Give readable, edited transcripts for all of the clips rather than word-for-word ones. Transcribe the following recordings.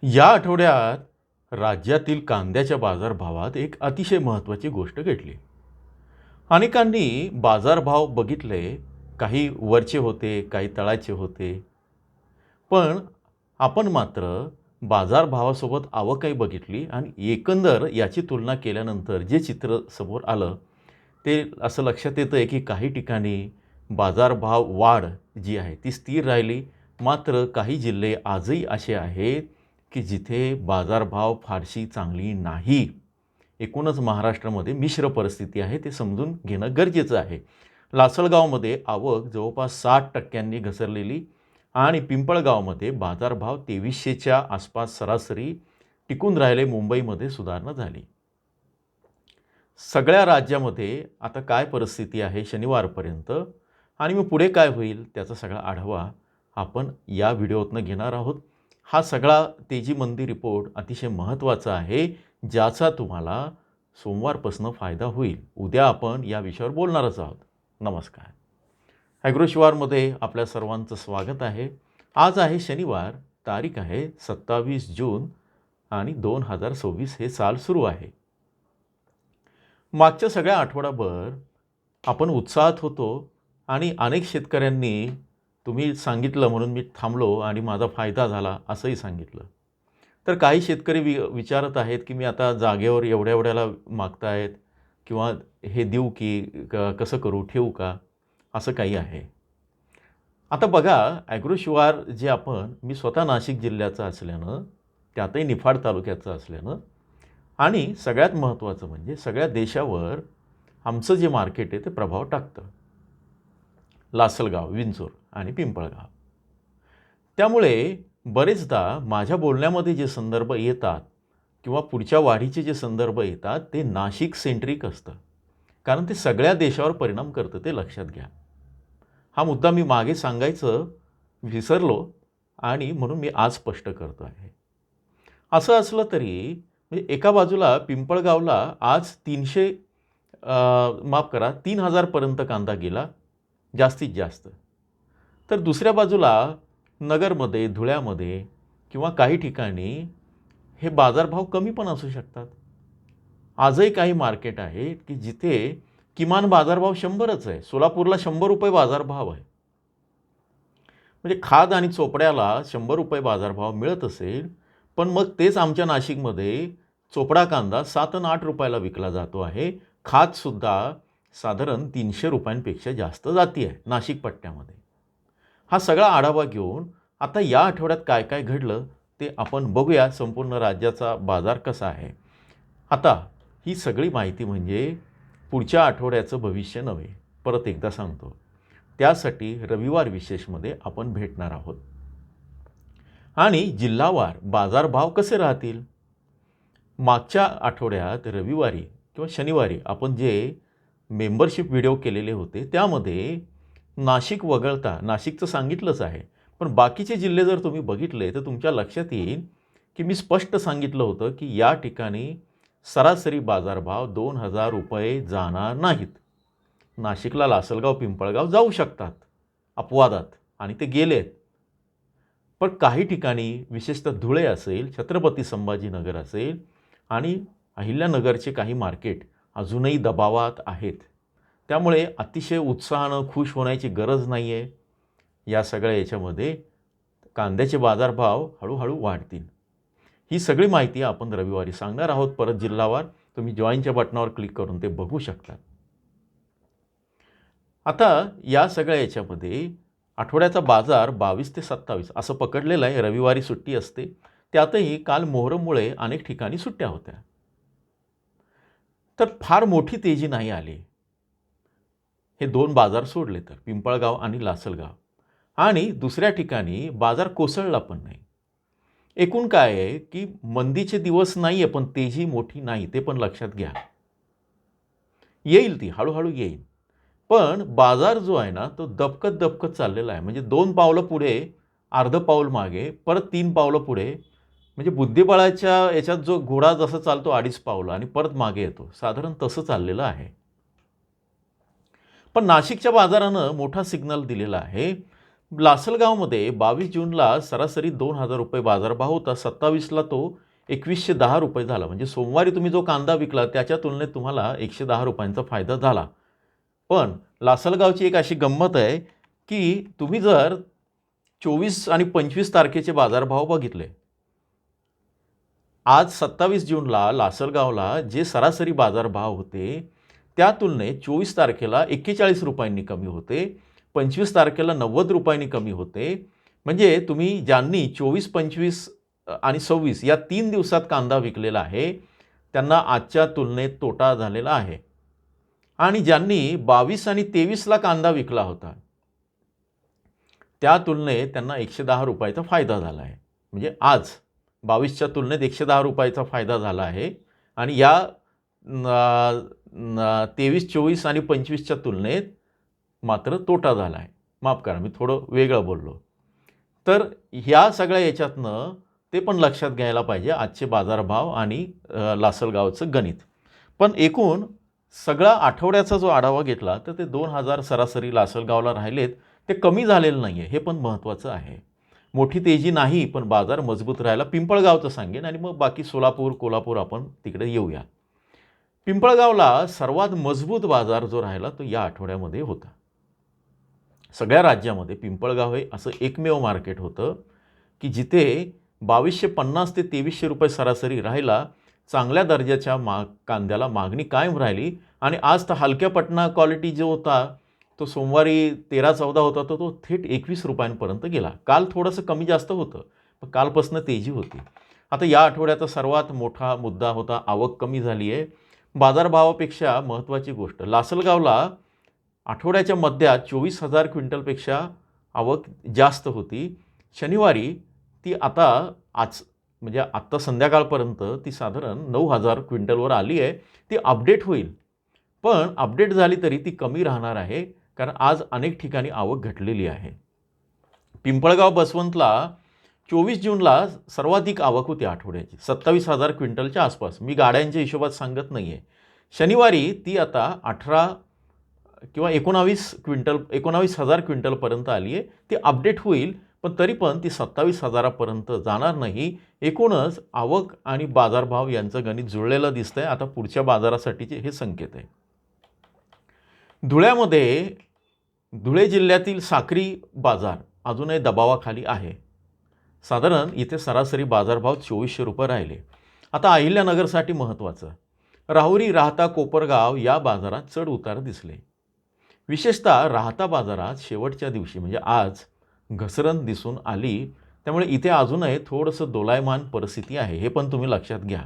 या आठवड्यात राज्यातील कांद्याच्या बाजारभावात एक अतिशय महत्त्वाची गोष्ट घडली. अनेकांनी बाजारभाव बघितले, काही वरचे होते, काही तळाचे होते. पण आपण मात्र बाजारभावासोबत आवकही बघितली आणि एकंदर याची तुलना केल्यानंतर जे चित्र समोर आलं, ते असं लक्षात येतं आहे की काही ठिकाणी बाजारभाव वाढ जी आहे ती स्थिर राहिली. मात्र काही जिल्हे आजही असे आहेत की जिथे बाजारभाव फारशी चांगली नाही. एकूणच महाराष्ट्रामध्ये मिश्र परिस्थिती आहे, ते समजून घेणं गरजेचं आहे. लासलगावमध्ये आवक जवळपास 60% घसरलेली आणि पिंपळगावमध्ये बाजारभाव 2300च्या आसपास सरासरी टिकून राहिले. मुंबईमध्ये सुधारणा झाली. सगळ्या राज्यामध्ये आता काय परिस्थिती आहे शनिवारपर्यंत आणि मग पुढे काय होईल त्याचा सगळा आढावा आपण या व्हिडिओतनं घेणार आहोत. हा सगळा तेजी मंदी रिपोर्ट अतिशय महत्त्वाचा आहे, ज्याचा तुम्हाला सोमवारपासून फायदा होईल. उद्या आपण या विषयावर बोलणारच आहोत. नमस्कार. ॲग्रोशिवारमध्ये आपल्या सर्वांचं स्वागत आहे. आज आहे शनिवार, तारीख आहे 27 जून आणि 2026 हे साल सुरू आहे. मागच्या सगळ्या आठवडाभर आपण उत्साहात होतो आणि अनेक शेतकऱ्यांनी तुम्ही सांगितलं म्हणून मी थांबलो आणि माझा फायदा झाला असंही सांगितलं. तर काही शेतकरी विचारत आहेत की मी आता जागेवर एवढ्या एवढ्याला मागतायत किंवा हे देऊ की कसं करू, ठेवू का, असं काही आहे. आता बघा, ॲग्रोशिवार जे मी स्वतः नाशिक जिल्ह्याचं असल्यानं, त्यातही निफाड तालुक्याचं असल्यानं आणि सगळ्यात महत्त्वाचं म्हणजे सगळ्या देशावर आमचं जे मार्केट आहे ते प्रभाव टाकतं. लासलगाव, विंचूर आणि पिंपळगाव. त्यामुळे बरेचदा माझ्या बोलण्यामध्ये जे संदर्भ येतात किंवा पुढच्या वाढीचे जे संदर्भ येतात ते नाशिक सेंट्रिक असतं, कारण ते सगळ्या देशावर परिणाम करतं, ते लक्षात घ्या. हा मुद्दा मी मागे सांगायचं विसरलो आणि म्हणून मी आज स्पष्ट करतो आहे. असं असलं तरी म्हणजे एका बाजूला पिंपळगावला आज 3000 पर्यंत कांदा गेला जास्तीत जास्त. तर दुसऱ्या बाजूला नगरमध्ये, धुळ्यामध्ये किंवा काही ठिकाणी हे बाजारभाव कमी पण असू शकतात. आजही काही मार्केट आहे की जिथे किमान बाजारभाव 100च आहे. सोलापूरला 100 रुपये बाजारभाव आहे. म्हणजे खाद आणि चोपड्याला 100 रुपये बाजारभाव मिळत असेल, पण मग तेच आमच्या नाशिकमध्ये चोपडा कांदा 7 आणि 8 रुपयाला विकला जातो आहे. खादसुद्धा साधारण 300 रुपयांपेक्षा जास्त जाती आहे नाशिक पट्ट्यामध्ये. हा सगळा आढावा घेऊन आता या आठवड्यात काय काय घडलं ते आपण बघूया. संपूर्ण राज्याचा बाजार कसा आहे. आता ही सगळी माहिती म्हणजे पुढच्या आठवड्याचं भविष्य नव्हे, परत एकदा सांगतो. त्यासाठी रविवार विशेषमध्ये आपण भेटणार आहोत आणि जिल्हावार बाजारभाव कसे राहतील. मागच्या आठवड्यात रविवारी किंवा शनिवारी आपण जे मेंबरशिप व्हिडिओ केलेले होते त्यामध्ये नाशिक वगळता, नाशिकचं सांगितलंच आहे, पण बाकीचे जिल्हे जर तुम्ही बघितले तर तुमच्या लक्षात येईल की मी स्पष्ट सांगितलं होतं की या ठिकाणी सरासरी बाजारभाव 2000 रुपये जाणार नाहीत. नाशिकला लासलगाव, पिंपळगाव जाऊ शकतात अपवादात आणि ते गेलेत. पण काही ठिकाणी विशेषतः धुळे असेल, छत्रपती संभाजीनगर असेल आणि अहिल्यानगरचे काही मार्केट अजूनही दबावात आहेत. त्यामुळे अतिशय उत्साहानं खुश होण्याची गरज नाही आहे. या सगळ्या याच्यामध्ये कांद्याचे बाजारभाव हळूहळू वाढतील. ही सगळी माहिती आपण रविवारी सांगणार आहोत. परत जिल्हावार तुम्ही जॉईनच्या बटनावर क्लिक करून ते बघू शकता. आता या सगळ्या याच्यामध्ये आठवड्याचा बाजार 22 ते 27 असं पकडलेलं आहे. रविवारी सुट्टी असते. त्यातही काल मोहरममुळे अनेक ठिकाणी सुट्ट्या होत्या. तर फार मोठी तेजी नाही आली. हे दोन बाजार सोडले तर पिंपळगाव आणि लासलगाव. आणि दुसऱ्या ठिकाणी बाजार कोसळला पण नाही. एकूण काय आहे की मंदीचे दिवस नाही आहे, पण तेजी मोठी नाही, ते पण लक्षात घ्या. येईल ती, हळूहळू येईल. पण बाजार जो आहे ना तो दबकत चाललेला आहे. म्हणजे 2 पावलं पुढे, अर्ध पाऊल मागे, परत 3 पावलं पुढे. म्हणजे बुद्धिबळाच्या याच्यात जो घोडा जसा चालतो 2.5 पावलं आणि परत मागे येतो, साधारण तसं चाललेलं आहे. पण नाशिकच्या बाजारानं मोठा सिग्नल दिलेला आहे. लासलगावमध्ये 22 जूनला सरासरी 2,000 रुपये बाजारभाव होता. 27ला तो 2110 रुपये झाला. म्हणजे सोमवारी तुम्ही जो कांदा विकला त्याच्या तुलनेत तुम्हाला 110 रुपयांचा फायदा झाला. पण लासलगावची एक अशी गंमत आहे की तुम्ही जर 24 आणि 25 तारखेचे बाजारभाव बघितले, आज 27 जूनला लासलगावला जे सरासरी बाजारभाव होते त्या तुलनेत 24 तारखेला 41 रुपयांनी कमी होते, 25 तारखेला 90 रुपयांनी कमी होते. म्हणजे तुम्ही ज्यांनी 24, 25 आणि 26 या 3 दिवसात कांदा विकलेला आहे त्यांना आजच्या तुलनेत तोटा झालेला आहे. आणि ज्यांनी 22 आणि 23ला कांदा विकला होता त्या तुलनेत त्यांना 110 रुपयाचा फायदा झाला आहे. म्हणजे आज 22च्या तुलनेत 110 रुपयाचा फायदा झाला आहे आणि या 23, 24 आणि 25च्या तुलनेत मात्र तोटा झाला आहे. माफ करा, मी थोडं वेगळं बोललो. तर ह्या सगळ्या याच्यातनं ते पण लक्षात घ्यायला पाहिजे आजचे बाजारभाव आणि लासलगावचं गणित. पण एकूण सगळा आठवड्याचा जो आढावा घेतला तर ते 2,000 सरासरी लासलगावला राहिलेत, ते कमी झालेलं नाही आहे, हे पण महत्त्वाचं आहे. मोठी तेजी नाही, पण बाजार मजबूत राहायला. पिंपळगावचं सांगेन आणि मग बाकी सोलापूर, कोल्हापूर आपण तिकडे येऊया. पिंपळगावला सर्वात मजबूत बाजार जो राहिला तो या आठवड्यामध्ये होता. सगळ्या राज्यामध्ये पिंपळगाव हे असं एकमेव मार्केट होतं की जिथे 2250 ते 2300 रुपये सरासरी राहिला. चांगल्या दर्जाच्या कांद्याला मागणी कायम राहिली आणि आज तर हलक्या पटना क्वालिटी जो होता तो सोमवारी 13-14 होता तो थेट 21 रुपयांपर्यंत गेला. काल थोडंसं कमी जास्त होतं, पण कालपासून तेजी होती. आता या आठवड्याचा सर्वात मोठा मुद्दा होता आवक कमी झाली आहे. बाजारभावापेक्षा महत्त्वाची गोष्ट, लासलगावला आठवड्याच्या मध्यात 24,000 क्विंटलपेक्षा आवक जास्त होती. शनिवारी ती आज म्हणजे आत्ता संध्याकाळपर्यंत ती साधारण 9,000 क्विंटलवर आली आहे. ती अपडेट होईल, पण अपडेट झाली तरी ती कमी राहणार आहे कारण आज अनेक ठिकाणी आवक घटलेली आहे. पिंपळगाव बसवंतला 24 जूनला सर्वाधिक आवक होती आठवड्याची, 27,000 क्विंटलच्या आसपास. मी गाड्यांच्या हिशोबात सांगत नाही आहे. शनिवारी ती आता 18 किंवा 19,000 क्विंटलपर्यंत आली आहे. ती अपडेट होईल, पण तरी पण ती 27,000पर्यंत जाणार नाही. एकूणच आवक आणि बाजारभाव यांचं गणित जुळलेलं दिसतंय. आता पुढच्या बाजारासाठीचे हे संकेत आहे. धुळे जिल्ह्यातील साक्री बाजार अजूनही दबावाखाली आहे. साधारण इथे सरासरी बाजारभाव 2400 रुपये राहिले. आता अहिल्यानगरसाठी महत्त्वाचं, राहुरी, राहता, कोपरगाव या बाजारात चढ उतार दिसले. विशेषतः राहता बाजारात शेवटच्या दिवशी म्हणजे आज घसरण दिसून आली. त्यामुळे इथे अजूनही थोडंसं दोलायमान परिस्थिती आहे, हे पण तुम्ही लक्षात घ्या.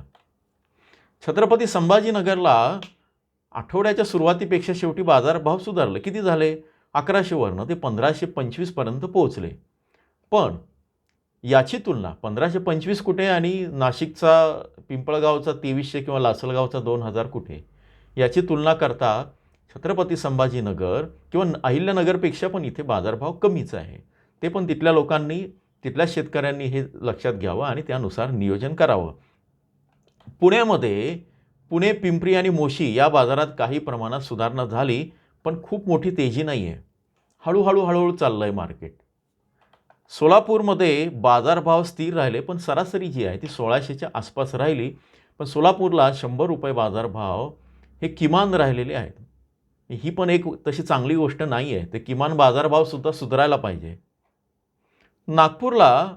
छत्रपती संभाजीनगरला आठवड्याच्या सुरुवातीपेक्षा शेवटी बाजारभाव सुधारले. किती झाले? 1100वरनं ते 1525पर्यंत पोहोचले. पण याची तुलना 1525 कुठे आणि नाशिकचा, पिंपळगावचा 2300 किंवा लासलगावचा 2,000 कुठे, याची तुलना करता छत्रपती संभाजीनगर किंवा अहिल्यानगरपेक्षा पण इथे बाजारभाव कमीच आहे. ते पण तिथल्या लोकांनी, तिथल्या शेतकऱ्यांनी हे लक्षात घ्यावं आणि त्यानुसार नियोजन करावं. पुणे, पिंपरी आणि मोशी या बाजारात काही प्रमाणात सुधारणा झाली, पण खूप मोठी तेजी नाही आहे. हळूहळू चाललं आहे मार्केट. सोलापूरमध्ये बाजारभाव स्थिर राहिले, पण सरासरी जी आहे ती 1600च्या आसपास राहिली. पण सोलापूरला 100 रुपये बाजारभाव हे किमान राहिलेले आहेत. ही पण एक तशी चांगली गोष्ट नाही आहे. ते किमान बाजारभावसुद्धा सुधारायला पाहिजे. नागपूरला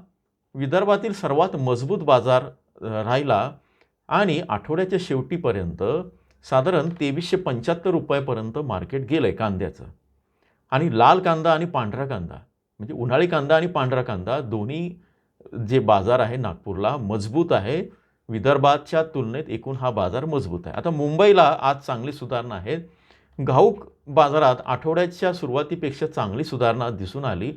विदर्भातील सर्वात मजबूत बाजार राहिला आणि आठवड्याच्या शेवटीपर्यंत साधारण 2375 रुपयापर्यंत मार्केट गेलं आहे कांद्याचं. आणि लाल कांदा आणि पांढरा कांदा म्हणजे उन्हाळी कांदा आणि पांढरा कांदा दोन्ही जे बाजार आहे नागपूरला मजबूत आहे. विदर्भाच्या तुलनेत एकूण हा बाजार मजबूत आहे. आता मुंबईला आज चांगली सुधारणा आहे. घाऊक बाजारात आठवड्याच्या सुरुवातीपेक्षा चांगली सुधारणा दिसून आली.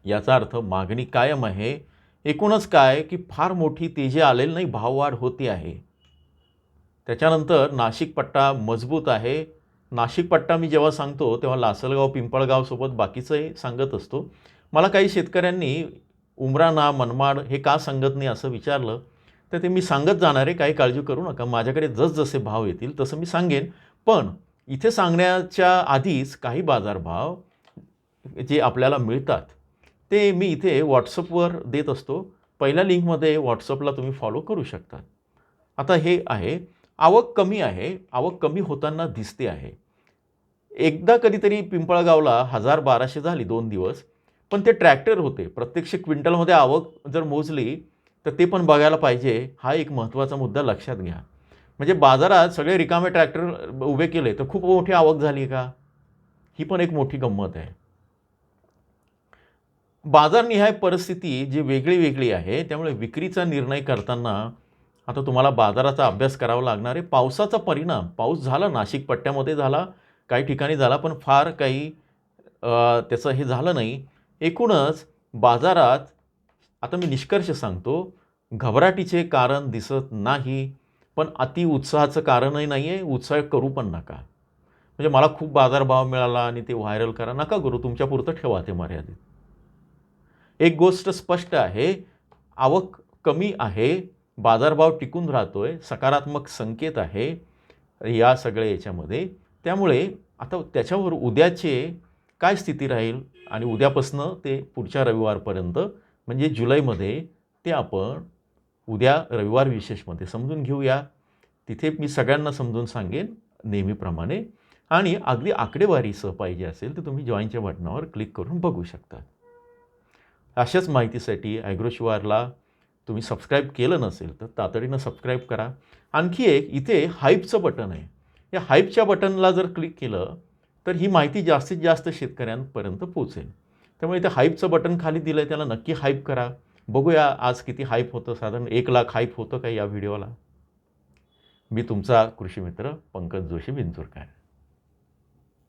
याचा अर्थ मागणी कायम आहे. एकूणच काय की फार मोठी तेजी आलेली नाही, भाववाढ होती आहे. त्याच्यानंतर नाशिक पट्टा मजबूत आहे. नाशिक पट्टा मी जेव्हा सांगतो तेव्हा लासलगाव, पिंपळगावसोबत बाकीचंही सांगत असतो. मला काही शेतकऱ्यांनी उमराणा, मनमाड हे का सांगत नाही असं विचारलं, तर ते मी सांगत जाणार आहे, काही काळजी करू नका. माझ्याकडे जसजसे भाव येतील तसं मी सांगेन. पण इथे सांगण्याच्या आधीच काही बाजारभाव जे आपल्याला मिळतात ते मी इथे व्हॉट्सअपवर देत असतो. पहिल्या लिंकमध्ये व्हॉट्सअपला तुम्ही फॉलो करू शकता. आता हे आहे, आवक कमी आहे, आवक कमी होताना दिसते आहे. एकदा कधीतरी पिंपळगावला 1000-1200 झाली 2 दिवस, पण ते ट्रॅक्टर होते. प्रत्यक्ष क्विंटलमध्ये आवक जर मोजली, तर ते पण बघायला पाहिजे. हा एक महत्त्वाचा मुद्दा लक्षात घ्या. म्हणजे बाजारात सगळे रिकामे ट्रॅक्टर उभे केले, तर खूप मोठी आवक झाली का? ही पण एक मोठी गंमत आहे. बाजारनिहाय परिस्थिती जी वेगळी आहे, त्यामुळे विक्रीचा निर्णय करताना आता तुम्हाला बाजाराचा अभ्यास करावा लागणार आहे. पावसाचा परिणाम, पाऊस झाला नाशिक पट्ट्यामध्ये झाला, काही ठिकाणी झाला, पण फार काही त्याचं हे झालं नाही. एकूणच बाजारात आता मी निष्कर्ष सांगतो, घबराटीचे कारण दिसत नाही, पण अतिउत्साहाचं कारणही नाही आहे, उत्साह करू पण नका. म्हणजे मला खूप बाजारभाव मिळाला आणि ते व्हायरल करा, नका करू. तुमच्यापुरतं ठेवा ते मर्यादित. एक गोष्ट स्पष्ट आहे, आवक कमी आहे, बाजारभाव टिकून राहतोय, सकारात्मक संकेत आहे या सगळ्या याच्यामध्ये. त्यामुळे आता त्याच्यावर उद्याचे काय स्थिती राहील आणि उद्यापासनं ते पुढच्या रविवारपर्यंत म्हणजे जुलैमध्ये ते आपण उद्या रविवार विशेषमध्ये समजून घेऊया. तिथे मी सगळ्यांना समजून सांगेन नेहमीप्रमाणे आणि अगदी आकडेवारीसह पाहिजे असेल तर तुम्ही जॉईनच्या बटनावर क्लिक करून बघू शकता. अशाच माहितीसाठी ॲग्रोशिवारला तुम्ही सबस्क्राईब केलं नसेल तर तातडीनं सबस्क्राईब करा. आणखी एक इथे हाईपचं बटन आहे. या हाईपच्या बटनला जर क्लिक केलं तर ही माहिती जास्तीत जास्त शेतकऱ्यांपर्यंत पोहोचेल. त्यामुळे इथे हाईपचं बटन खाली दिलं आहे, त्याला नक्की हाईप करा. बघूया आज किती हाईप होतं, साधारण 1,00,000 हाईप होतं का या व्हिडिओला. मी तुमचा कृषी मित्र पंकज जोशी बिंचूरकर.